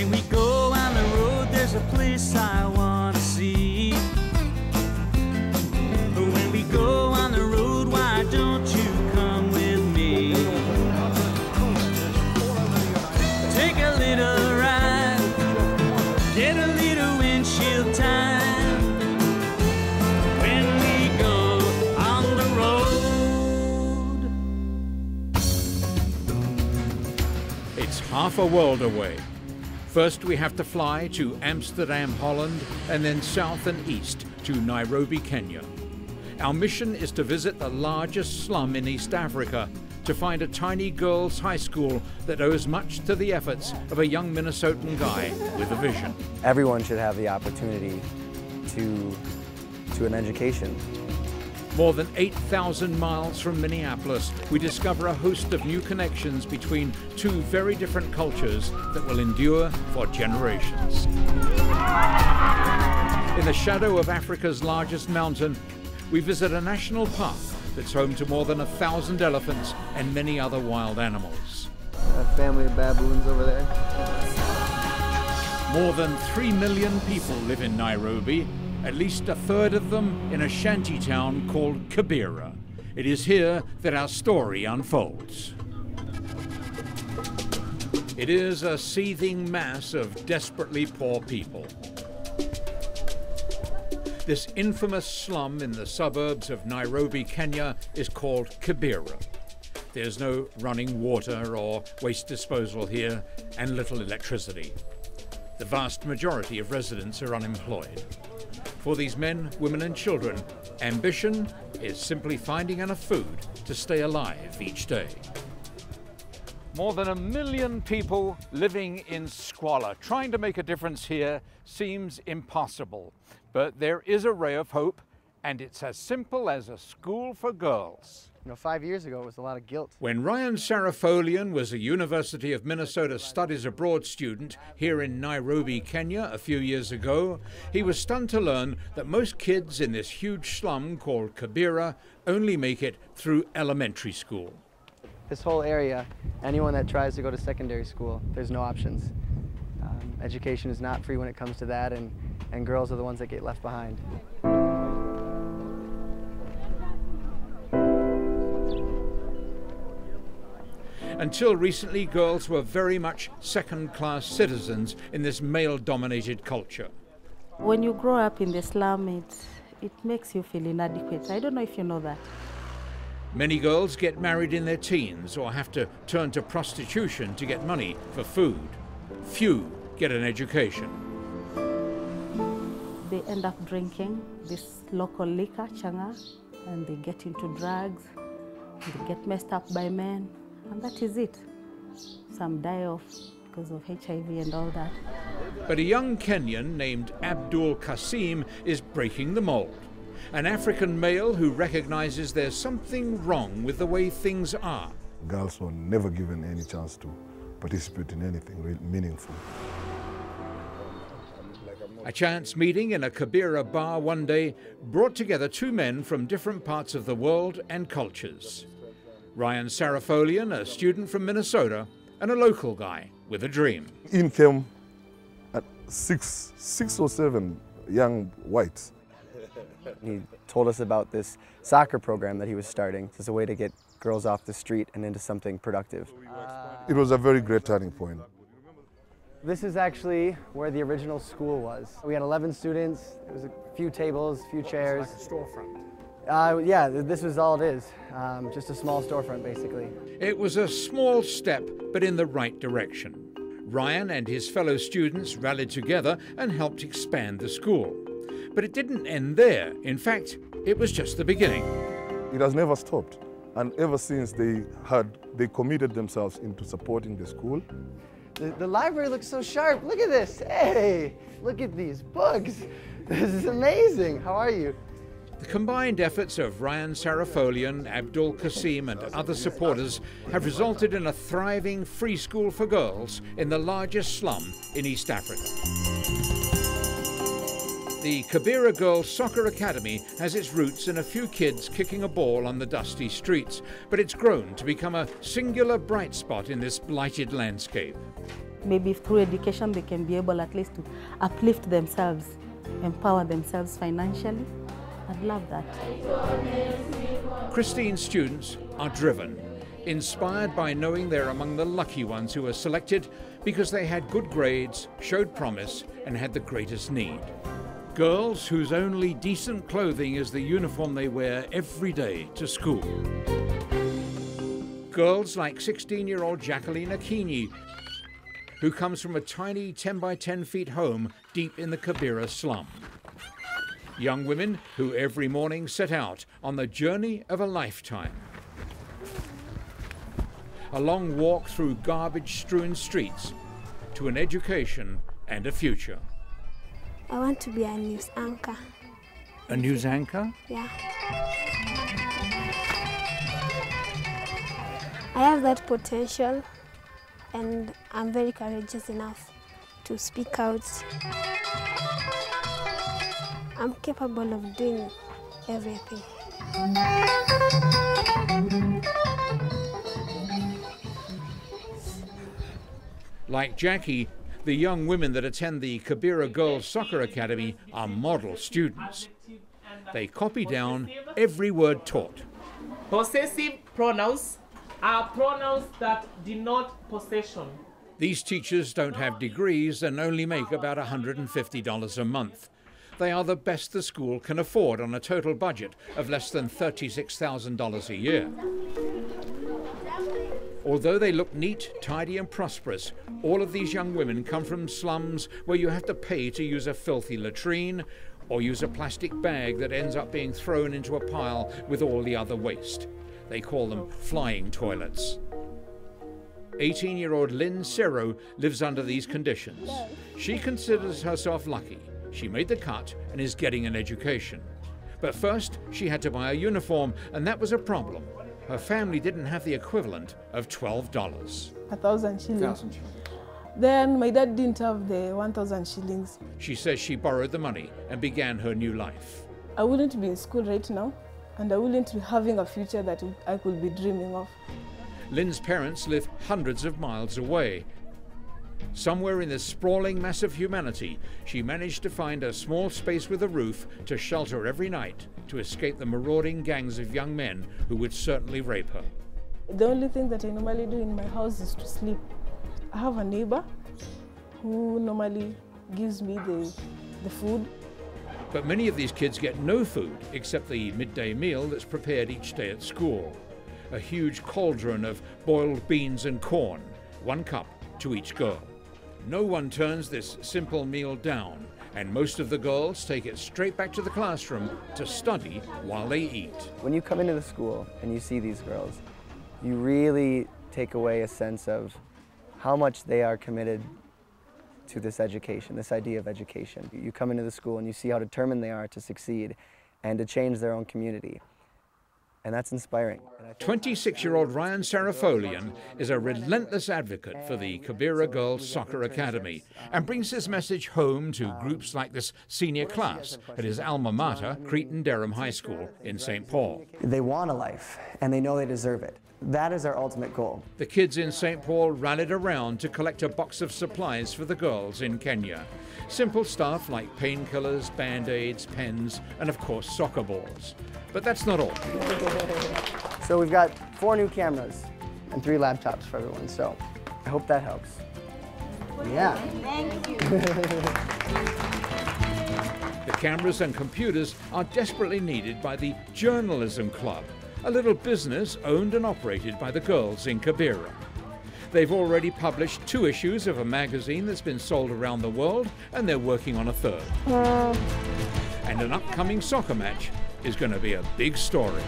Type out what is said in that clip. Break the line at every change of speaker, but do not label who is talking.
When we go on the road, there's a place I want to see. When we go on the road, why don't you come with me? Take a little ride, get a little windshield time when we go on the road.
It's half a world away. First we have to fly to Amsterdam, Holland, and then south and east to Nairobi, Kenya. Our mission is to visit the largest slum in East Africa, to find a tiny girls' high school that owes much to the efforts of a young Minnesotan guy with a vision.
Everyone should have the opportunity to an education.
More than 8,000 miles from Minneapolis, we discover a host of new connections between two very different cultures that will endure for generations. In the shadow of Africa's largest mountain, we visit a national park that's home to more than 1,000 elephants and many other wild animals.
A family of baboons over there.
More than 3 million people live in Nairobi, at least a third of them in a shanty town called Kibera. It is here that our story unfolds. It is a seething mass of desperately poor people. This infamous slum in the suburbs of Nairobi, Kenya is called Kibera. There's no running water or waste disposal here, and little electricity. The vast majority of residents are unemployed. For these men, women and children, ambition is simply finding enough food to stay alive each day. More than 1 million people living in squalor. Trying to make a difference here seems impossible. But there is a ray of hope, and it's as simple as a school for girls.
You know, 5 years ago, it was a lot of guilt.
When Ryan Sarafolian was a University of Minnesota Studies Abroad student here in Nairobi, Kenya, a few years ago, he was stunned to learn that most kids in this huge slum called Kibera only make it through elementary school.
This whole area, anyone that tries to go to secondary school, there's no options. Education is not free when it comes to that, and girls are the ones that get left behind.
Until recently, girls were very much second-class citizens in this male-dominated culture.
When you grow up in the slum, it makes you feel inadequate. I don't know if you know that.
Many girls get married in their teens or have to turn to prostitution to get money for food. Few get an education.
They end up drinking this local liquor, changa, and they get into drugs, they get messed up by men, and that is it. Some die off because of HIV and all that.
But a young Kenyan named Abdul Kasim is breaking the mold. An African male who recognizes there's something wrong with the way things are.
Girls were never given any chance to participate in anything really meaningful.
A chance meeting in a Kibera bar one day brought together two men from different parts of the world and cultures. Ryan Sarafolian, a student from Minnesota, and a local guy with a dream.
In came at six or seven young whites.
He told us about this soccer program that he was starting as a way to get girls off the street and into something productive.
It was a very great turning point.
This is actually where the original school was. We had 11 students, there was a few tables, a few chairs.
Like a storefront.
Yeah, this was all it is, just a small storefront basically.
It was a small step, but in the right direction. Ryan and his fellow students rallied together and helped expand the school. But it didn't end there. In fact, it was just the beginning.
It has never stopped. And ever since they committed themselves into supporting the school.
The library looks so sharp. Look at this. Hey, look at these books. This is amazing. How are you?
The combined efforts of Ryan Sarafolian, Abdul Kasim and other supporters have resulted in a thriving free school for girls in the largest slum in East Africa. The Kibera Girls Soccer Academy has its roots in a few kids kicking a ball on the dusty streets, but it's grown to become a singular bright spot in this blighted landscape.
maybe through education they can be able at least to uplift themselves, empower themselves financially. I'd love that.
Christine's students are driven, inspired by knowing they're among the lucky ones who are selected because they had good grades, showed promise, and had the greatest need. Girls whose only decent clothing is the uniform they wear every day to school. Girls like 16-year-old Jacqueline Akini, who comes from a tiny 10 by 10 feet home deep in the Kibera slum. Young women who every morning set out on the journey of a lifetime. A long walk through garbage-strewn streets to an education and a future.
I want to be a news anchor.
A news anchor?
Yeah. I have that potential and I'm very courageous enough to speak out. I'm capable of doing everything.
Like Jackie, the young women that attend the Kibera Girls Soccer Academy are model students. They copy down every word taught.
Possessive pronouns are pronouns that denote possession.
These teachers don't have degrees and only make about $150 a month. They are the best the school can afford on a total budget of less than $36,000 a year. Although they look neat, tidy and prosperous, all of these young women come from slums where you have to pay to use a filthy latrine or use a plastic bag that ends up being thrown into a pile with all the other waste. They call them flying toilets. 18-year-old Lynn Serro lives under these conditions. She considers herself lucky. She made the cut and is getting an education. But first, she had to buy a uniform, and that was a problem. Her family didn't have the equivalent of $12.
1,000 shillings. Then my dad didn't have the 1,000 shillings.
She says she borrowed the money and began her new life.
I wouldn't be in school right now, and I wouldn't be having a future that I could be dreaming of.
Lynn's parents live hundreds of miles away. Somewhere in this sprawling mass of humanity, she managed to find a small space with a roof to shelter every night to escape the marauding gangs of young men who would certainly rape her.
The only thing that I normally do in my house is to sleep. I have a neighbor who normally gives me the food.
But many of these kids get no food except the midday meal that's prepared each day at school. A huge cauldron of boiled beans and corn, 1 cup to each girl. No one turns this simple meal down, and most of the girls take it straight back to the classroom to study while they eat.
When you come into the school and you see these girls, you really take away a sense of how much they are committed to this education, this idea of education. You come into the school and you see how determined they are to succeed and to change their own community. And that's inspiring.
26-year-old Ryan Sarafolian is a relentless advocate for the Kibera Girls Soccer Academy and brings his message home to groups like this senior class at his alma mater, Cretan Durham High School in St. Paul.
They want a life, and they know they deserve it. That is our ultimate goal.
The kids in St. Paul rallied around to collect a box of supplies for the girls in Kenya. Simple stuff like painkillers, band-aids, pens, and of course soccer balls. But that's not all.
So we've got 4 new cameras and 3 laptops for everyone, so I hope that helps. Yeah.
Thank you.
The cameras and computers are desperately needed by the Journalism Club, a little business owned and operated by the girls in Kibera. They've already published 2 issues of a magazine that's been sold around the world, and they're working on a 3rd. And an upcoming soccer match is going to be a big story.